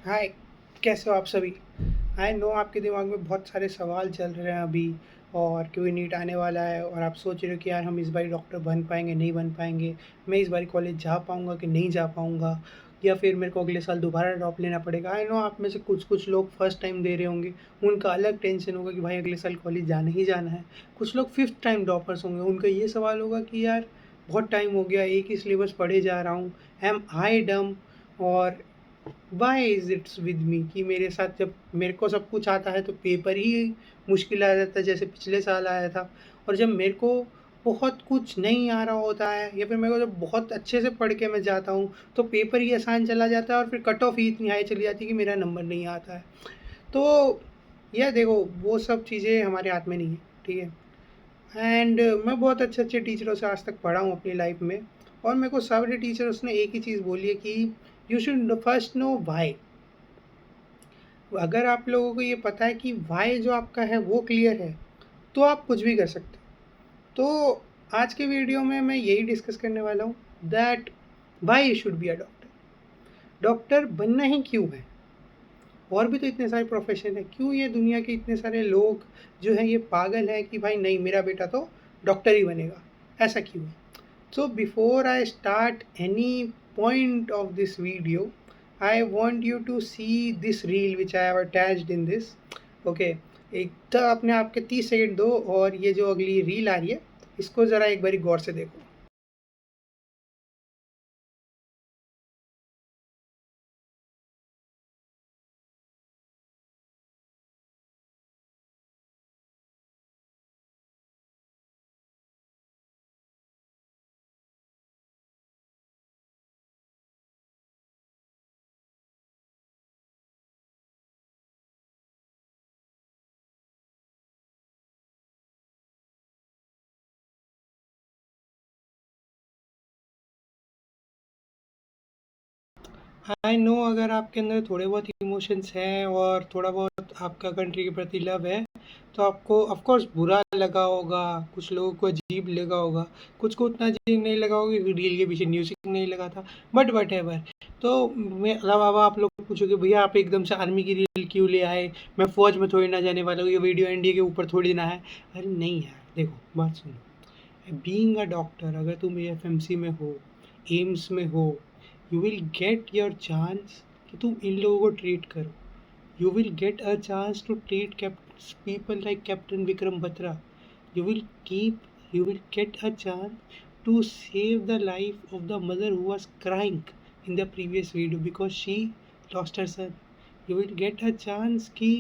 हाय, कैसे हो आप सभी? आई नो आपके दिमाग में बहुत सारे सवाल चल रहे हैं अभी और क्योंकि नीट आने वाला है और आप सोच रहे हो कि यार हम इस बारी डॉक्टर बन पाएँगे, नहीं बन पाएँगे, मैं इस बारी कॉलेज जा पाऊँगा कि नहीं जा पाऊँगा या फिर मेरे को अगले साल दोबारा ड्रॉप लेना पड़ेगा। आई नो आप में से कुछ-कुछ लोग फर्स्ट टाइम दे रहे होंगे, उनका अलग टेंशन होगा कि भाई अगले साल कॉलेज जाना ही जाना है। कुछ लोग फिफ्थ टाइम ड्रॉपर्स होंगे, उनका ये सवाल होगा कि यार बहुत टाइम हो गया, एक ही सिलेबस पढ़े जा रहा हूँ, एम आई डम्ब और why is it's with me कि मेरे साथ जब मेरे को सब कुछ आता है तो पेपर ही मुश्किल आ जाता है जैसे पिछले साल आया था और जब मेरे को बहुत कुछ नहीं आ रहा होता है या फिर मेरे को जब बहुत अच्छे से पढ़ के मैं जाता हूँ तो पेपर ही आसान चला जाता है और फिर कट ऑफ ही इतनी हाई चली जाती है कि मेरा नंबर नहीं आता है। तो यह देखो वो सब चीज़ें हमारे हाथ में नहीं है, ठीक है? एंड मैं बहुत अच्छे-अच्छे टीचरों से आज तक पढ़ा हूँ अपनी लाइफ में और मेरे को सारे टीचर्स ने एक ही चीज़ बोली है कि you should first know why. अगर आप लोगों को ये पता है कि व्हाई जो आपका है वो क्लियर है, तो आप कुछ भी कर सकते हो। तो आज के वीडियो में मैं यही डिस्कस करने वाला हूँ that why you should be a doctor. Doctor बनना ही क्यों है? और भी तो इतने सारे प्रोफ़ेशन हैं, क्यों ये दुनिया के इतने सारे लोग जो हैं ये पागल हैं कि भाई नहीं मेरा बेटा तो डॉक्टर ही बनेगा, ऐसा क्यों है? So before I start any point of this video, I want you to see this reel which I have attached in this. Okay, एक तो अपने आप के 30 सेकंड दो और ये जो अगली रील आ रही है इसको ज़रा एक बारी गौर से देखो। आई नो अगर आपके अंदर थोड़े बहुत इमोशंस हैं और थोड़ा बहुत आपका कंट्री के प्रति लव है तो आपको ऑफ कोर्स बुरा लगा होगा, कुछ लोगों को अजीब लगा होगा, कुछ को उतना अजीब नहीं लगा होगा क्योंकि रील के पीछे म्यूजिक नहीं लगा था, बट वट तो मैं अब आप लोग पूछोगे भैया आप एकदम से आर्मी की रील क्यों ले आए, मैं फौज में थोड़ी ना जाने वाला हूँ, ये वीडियो एनडीए के ऊपर थोड़ी ना है। अरे नहीं यार देखो बात सुनो, बीइंग अ डॉक्टर अगर तुम एएफएमसी में हो, एम्स में हो, you will get your chance कि तुम इन लोगों को ट्रीट करो। You will get a chance to treat people like captain Vikram Batra. You will keep you will get a chance to save the life of the mother who was crying in the previous video because she lost her son. You will get a chance कि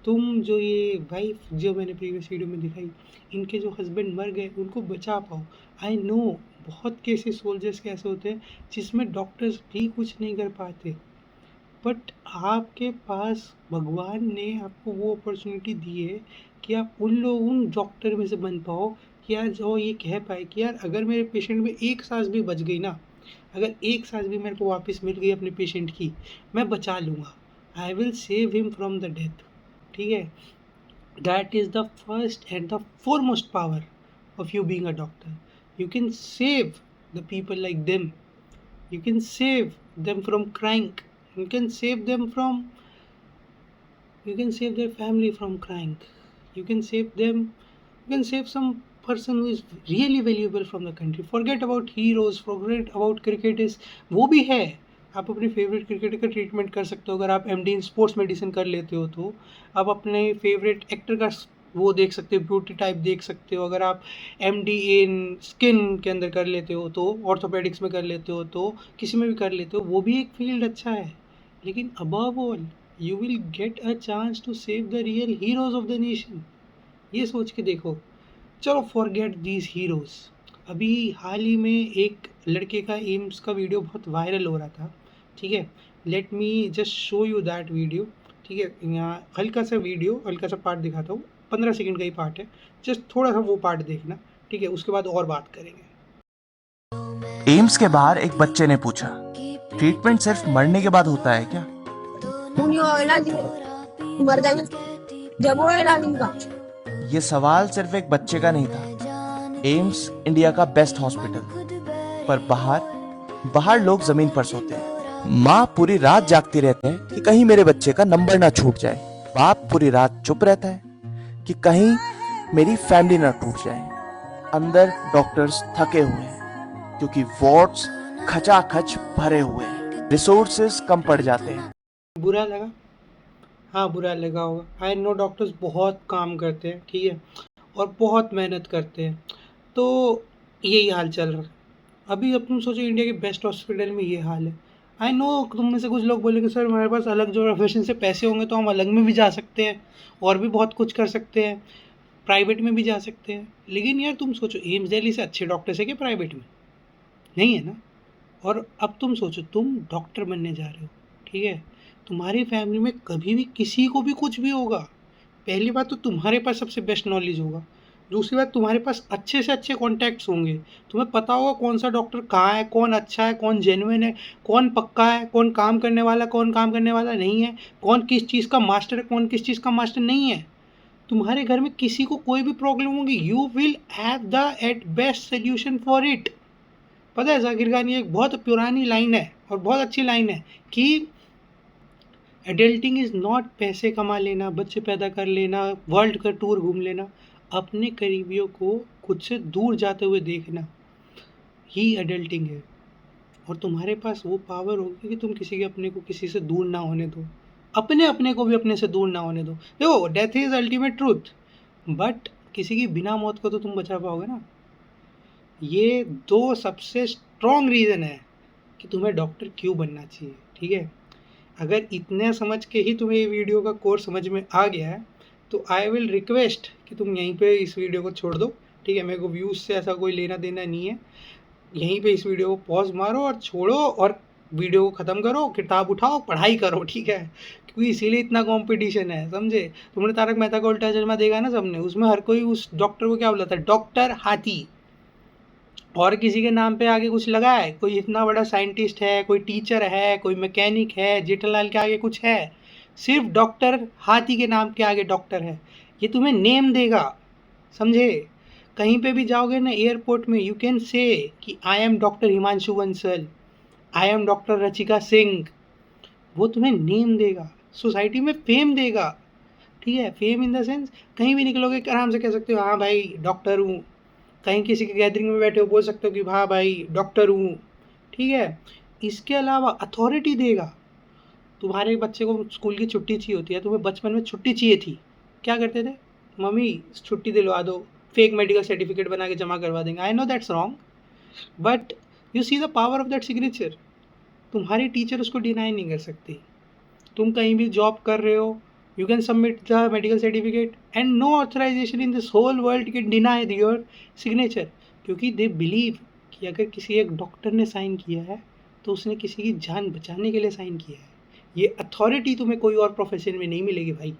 तुम जो ये wife जो मैंने previous video में दिखाई इनके जो हस्बैंड मर गए उनको बचा पाओ। आई नो बहुत केसेस सोल्जर्स के ऐसे होते हैं जिसमें डॉक्टर्स भी कुछ नहीं कर पाते, बट आपके पास भगवान ने आपको वो अपॉर्चुनिटी दी है कि आप उन डॉक्टर में से बन पाओ कि यार जो ये कह पाए कि यार अगर मेरे पेशेंट में एक सांस भी बच गई ना, अगर एक सांस भी मेरे को वापस मिल गई अपने पेशेंट की, मैं बचा लूँगा। I will save him from the death. ठीक है, that is the first and the foremost power of you being a doctor. You can save the people like them. You can save them from crying. You can save them from, you can save their family from crying. You can save them, you can save some person who is really valuable from the country. Forget about heroes, forget about cricketers, वो भी है। आप अपने favourite cricketer का treatment कर सकते हो अगर आप एमडी इन स्पोर्ट्स मेडिसिन कर लेते हो तो। आप अपने फेवरेट एक्टर का वो देख सकते हो, ब्यूटी टाइप देख सकते हो। अगर आप एमडी इन स्किन के अंदर कर लेते हो तो, ऑर्थोपेडिक्स में कर लेते हो तो, किसी में भी कर लेते हो, वो भी एक फील्ड अच्छा है। लेकिन above all you will get a chance to save the real heroes of the nation. ये सोच के देखो। चलो फॉरगेट दीज हीरोज। अभी हाल ही में एक लड़के का एम्स का वीडियो बहुत वायरल हो रहा था, ठीक है? Let me just show you that video. ठीक है, यहाँ हल्का सा वीडियो, हल्का सा पार्ट दिखाता हूँ, 15 सेकंड का ही पार्ट है, जस्ट थोड़ा सा वो पार्ट देखना, ठीक है? उसके बाद और बात करेंगे। एम्स के बाहर एक बच्चे ने पूछा, ट्रीटमेंट सिर्फ मरने के बाद होता है क्या? मर जाएंगे जब वो का। ये सवाल सिर्फ एक बच्चे का नहीं था। एम्स इंडिया का बेस्ट हॉस्पिटल, पर बाहर लोग जमीन पर सोते हैं। माँ पूरी रात जागती रहते हैं कि कहीं मेरे बच्चे का नंबर ना छूट जाए। बाप पूरी रात चुप रहता है कि कहीं मेरी फैमिली ना टूट जाए। अंदर डॉक्टर्स थके हुए हैं क्योंकि वार्ड्स खचाखच भरे हुए हैं, रिसोर्सेज कम पड़ जाते हैं। बुरा लगा? हाँ, बुरा लगा होगा। आई नो डॉक्टर्स बहुत काम करते हैं, ठीक है, और बहुत मेहनत करते हैं, तो यही हाल चल रहा है। अभी अब तुम सोचो इंडिया के बेस्ट हॉस्पिटल में ये हाल है। आई नो तुम में से कुछ लोग बोलेंगे सर हमारे पास अलग जो प्रोफेशन से पैसे होंगे तो हम अलग में भी जा सकते हैं और भी बहुत कुछ कर सकते हैं, प्राइवेट में भी जा सकते हैं। लेकिन यार तुम सोचो एम्स दिल्ली से अच्छे डॉक्टर्स है क्या प्राइवेट में? नहीं है ना। और अब तुम सोचो तुम डॉक्टर बनने जा रहे हो, ठीक है, तुम्हारी फैमिली में कभी भी किसी को भी कुछ भी होगा, पहली बात तो तुम्हारे पास सबसे बेस्ट नॉलेज होगा, दूसरी बात तुम्हारे पास अच्छे से अच्छे कॉन्टैक्ट्स होंगे, तुम्हें पता होगा कौन सा डॉक्टर कहाँ है, कौन अच्छा है, कौन जेन्युइन है, कौन पक्का है, कौन काम करने वाला, कौन काम करने वाला नहीं है, कौन किस चीज़ का मास्टर है, कौन किस चीज़ का मास्टर नहीं है। तुम्हारे घर में किसी को कोई भी प्रॉब्लम होगी, you will have the at best solution for it. पता है जाकिर खान ये एक बहुत पुरानी लाइन है और बहुत अच्छी लाइन है कि एडल्टिंग इज़ नॉट पैसे कमा लेना, बच्चे पैदा कर लेना, वर्ल्ड का टूर घूम लेना, अपने करीबियों को खुद से दूर जाते हुए देखना ही एडल्टिंग है। और तुम्हारे पास वो पावर होगी कि तुम किसी के अपने को किसी से दूर ना होने दो, अपने अपने को भी अपने से दूर ना होने दो। देखो death is ultimate truth, but किसी की बिना मौत को तो तुम बचा पाओगे ना। ये दो सबसे स्ट्रॉन्ग रीज़न है कि तुम्हें डॉक्टर क्यों बनना चाहिए, ठीक है। अगर इतने समझ के ही तुम्हें ये वीडियो का कोर समझ में आ गया है तो आई विल रिक्वेस्ट कि तुम यहीं पे इस वीडियो को छोड़ दो, ठीक है। मेरे को व्यूज़ से ऐसा कोई लेना देना नहीं है। यहीं पे इस वीडियो को पॉज मारो और छोड़ो और वीडियो को ख़त्म करो, किताब उठाओ, पढ़ाई करो, ठीक है। क्योंकि इसीलिए इतना कंपटीशन है, समझे। तुमने तारक मेहता का उल्टा चश्मा देखा ना सबने, उसमें हर कोई उस डॉक्टर को क्या बुलाता है, डॉक्टर हाथी। और किसी के नाम पे आगे कुछ लगा है, कोई इतना बड़ा साइंटिस्ट है, कोई टीचर है, कोई मैकेनिक है, जेठालाल के आगे कुछ है, सिर्फ डॉक्टर हाथी के नाम के आगे डॉक्टर है। ये तुम्हें नेम देगा, समझे। कहीं पे भी जाओगे ना एयरपोर्ट में, you can say that I am doctor Himanshu Bansal, I am doctor Rachika Singh. वो तुम्हें नेम देगा, सोसाइटी में फेम देगा, ठीक है। फेम इन द सेंस कहीं भी निकलोगे आराम से कह सकते हो हाँ भाई डॉक्टर हूँ। कहीं किसी के गैदरिंग में बैठे हो बोल सकते हो कि हाँ भाई डॉक्टर हूँ, ठीक है। इसके अलावा अथॉरिटी देगा। तुम्हारे बच्चे को स्कूल की छुट्टी चाहिए होती है, तुम्हें बचपन में छुट्टी चाहिए थी, क्या करते थे, मम्मी छुट्टी दिलवा दो, फेक मेडिकल सर्टिफिकेट बना के जमा करवा देंगे। I know that's wrong, but you see the power of that signature. तुम्हारी टीचर उसको डिनाई नहीं कर सकती। तुम कहीं भी जॉब कर रहे हो, you can submit the medical certificate and no authorization in this whole world can deny your signature, क्योंकि दे बिलीव कि अगर किसी एक डॉक्टर ने साइन किया है तो उसने किसी की जान बचाने के लिए साइन किया है। ये अथॉरिटी तुम्हें कोई और प्रोफेशन में नहीं मिलेगी भाई।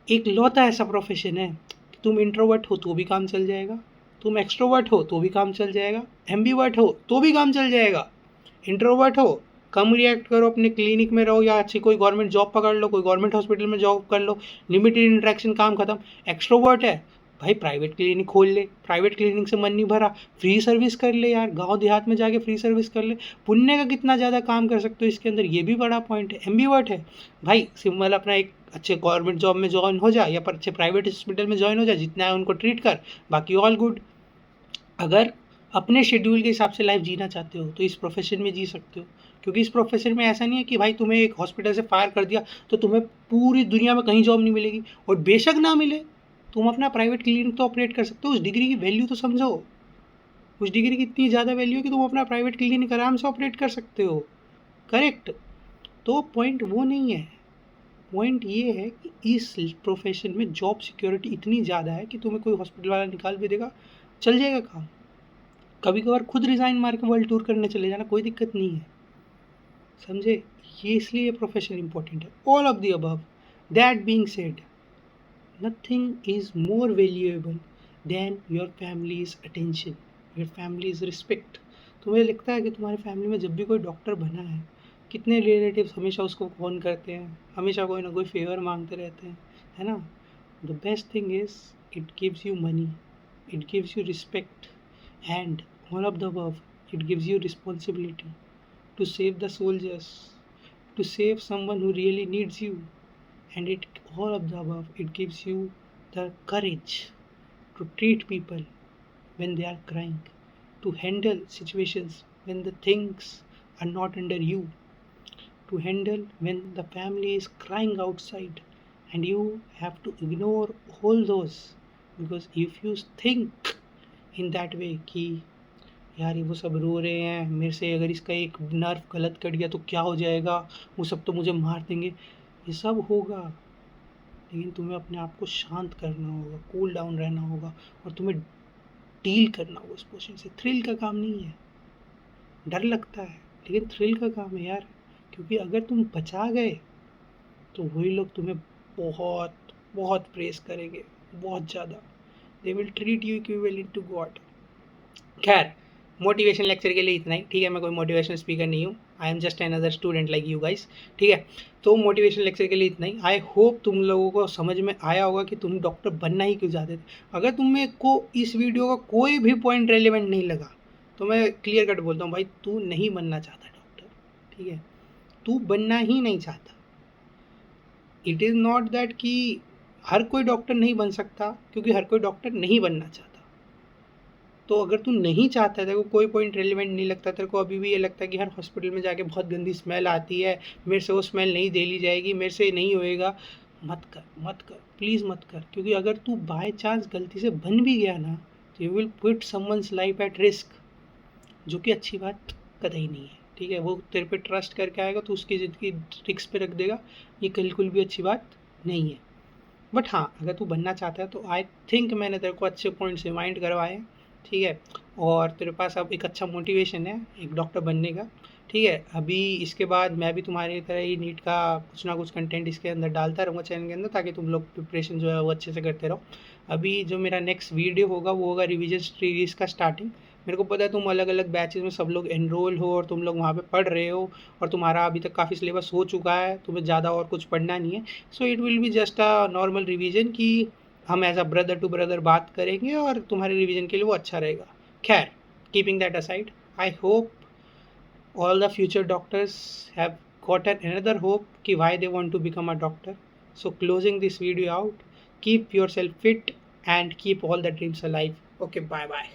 एक लौता ऐसा प्रोफेशन है कि तुम इंट्रोवर्ट हो तो भी काम चल जाएगा, तुम एक्सट्रोवर्ट हो तो भी काम चल जाएगा, एम्बीवर्ट हो तो भी काम चल जाएगा। इंट्रोवर्ट हो, कम रिएक्ट करो, अपने क्लिनिक में रहो या अच्छी कोई गवर्नमेंट जॉब पकड़ लो, कोई गवर्नमेंट हॉस्पिटल में जॉब कर लो, लिमिटेड इंटरेक्शन, काम खत्म। एक्सट्रोवर्ट है भाई, प्राइवेट क्लिनिक खोल ले, प्राइवेट क्लिनिक से मन नहीं भरा, फ्री सर्विस कर ले यार, गांव देहात में जाके फ्री सर्विस कर ले, पुण्य का कितना ज़्यादा काम कर सकते हो इसके अंदर, ये भी बड़ा पॉइंट है। एम्बीवर्ट है भाई, सिंपल अपना एक अच्छे गवर्नमेंट जॉब में ज्वाइन हो जाए या पर अच्छे प्राइवेट हॉस्पिटल में ज्वाइन हो जाए, जितना है उनको ट्रीट कर, बाकी ऑल गुड। अगर अपने शेड्यूल के हिसाब से लाइफ जीना चाहते हो तो इस प्रोफेशन में जी सकते हो, क्योंकि इस प्रोफेशन में ऐसा नहीं है कि भाई तुम्हें एक हॉस्पिटल से फायर कर दिया तो तुम्हें पूरी दुनिया में कहीं जॉब नहीं मिलेगी। और बेशक ना मिले, तुम अपना प्राइवेट क्लिनिक तो ऑपरेट कर सकते हो। उस डिग्री की वैल्यू तो समझो, उस डिग्री की इतनी ज़्यादा वैल्यू है कि तुम अपना प्राइवेट क्लिनिक आराम से ऑपरेट कर सकते हो, करेक्ट। तो पॉइंट वो नहीं है, पॉइंट ये है कि इस प्रोफेशन में जॉब सिक्योरिटी इतनी ज़्यादा है कि तुम्हें कोई हॉस्पिटल वाला निकाल भी देगा, चल जाएगा काम। कभी कभार खुद रिज़ाइन मार के वर्ल्ड टूर करने चले जाना, कोई दिक्कत नहीं है, समझे। ये इसलिए ये प्रोफेशन इंपॉर्टेंट है। All of the above, that being said, nothing is more valuable then your families attention, your families respect. तुम्हें लगता है कि तुम्हारी फैमिली में जब भी कोई डॉक्टर बना है, कितने रिलेटिव्स हमेशा उसको फ़ोन करते हैं, हमेशा कोई ना कोई फेवर मांगते रहते हैं, है ना। The best thing is it gives you money, it gives you respect, and all of the above, it gives you responsibility to save the soldiers, to save someone who really needs you. And it all of the above, it gives you the courage to treat people when they are crying, to handle situations when the things are not under you, to handle when the family is crying outside and you have to ignore all those, because if you think in that way कि यार ये वो सब रो रहे हैं मेरे से, अगर इसका एक नर्व गलत कट गया तो क्या हो जाएगा, वो सब तो मुझे मार देंगे, ये सब होगा, लेकिन तुम्हें अपने आप को शांत करना होगा, कूल डाउन रहना होगा, और तुम्हें डील करना होगा उस पोजीशन से। थ्रिल का काम नहीं है, डर लगता है लेकिन थ्रिल का काम है यार, क्योंकि अगर तुम बचा गए तो वही लोग तुम्हें बहुत बहुत प्रेस करेंगे, बहुत ज़्यादा, they will treat you equivalent to god. खैर, मोटिवेशन लेक्चर के लिए इतना ही, ठीक है। मैं कोई मोटिवेशनल स्पीकर नहीं हूँ, I am just another student like you guys, ठीक है। तो मोटिवेशन लेक्चर के लिए इतना ही। आई होप तुम लोगों को समझ में आया होगा कि तुम डॉक्टर बनना ही क्यों चाहते थे। अगर तुम्हें को इस वीडियो का कोई भी पॉइंट रेलिवेंट नहीं लगा तो मैं क्लियर कट बोलता हूँ, भाई तू नहीं बनना चाहता डॉक्टर, ठीक है, तू बनना ही नहीं चाहता। इट इज़ नॉट दैट कि हर कोई डॉक्टर नहीं बन सकता, क्योंकि हर कोई डॉक्टर नहीं बनना चाहता। तो अगर तू नहीं चाहता, तेरे को कोई पॉइंट रेलिवेंट नहीं लगता, तेरे को अभी भी ये लगता है कि हर हॉस्पिटल में जाके बहुत गंदी स्मेल आती है, मेरे से वो स्मेल नहीं झेली जाएगी, मेरे से नहीं होएगा, मत कर प्लीज़ मत कर। क्योंकि अगर तू बाय चांस गलती से बन भी गया ना तो you will put someone's life at risk, जो कि अच्छी बात कतई नहीं है, ठीक है। वो तेरे पे ट्रस्ट करके आएगा तो उसकी ज़िंदगी रिस्क पे रख देगा, ये बिल्कुल भी अच्छी बात नहीं है। बट हाँ, अगर तू बनना चाहता है तो आई थिंक मैंने तेरे को अच्छे पॉइंट्स रिमाइंड करवाए हैं, ठीक है, और तेरे पास अब एक अच्छा मोटिवेशन है एक डॉक्टर बनने का, ठीक है। अभी इसके बाद मैं भी तुम्हारी तरह ही नीट का कुछ ना कुछ कंटेंट इसके अंदर डालता रहूँगा चैनल के अंदर, ताकि तुम लोग प्रिपरेशन जो है वो अच्छे से करते रहो। अभी जो मेरा नेक्स्ट वीडियो होगा वो होगा रिवीजन सीरीज़ का स्टार्टिंग। मेरे को पता है तुम अलग अलग बैचेस में सब लोग एनरोल हो और तुम लोग वहाँ पे पढ़ रहे हो, और तुम्हारा अभी तक काफ़ी सिलेबस हो चुका है, तुम्हें ज़्यादा और कुछ पढ़ना नहीं है। So it will be just a normal revision कि हम as a brother to brother बात करेंगे और तुम्हारे रिवीजन के लिए वो अच्छा रहेगा। खैर, keeping that aside, I hope all the future doctors have gotten another hope ki why they want to become a doctor. So closing this video out, keep yourself fit and keep all the dreams alive. Okay, bye bye.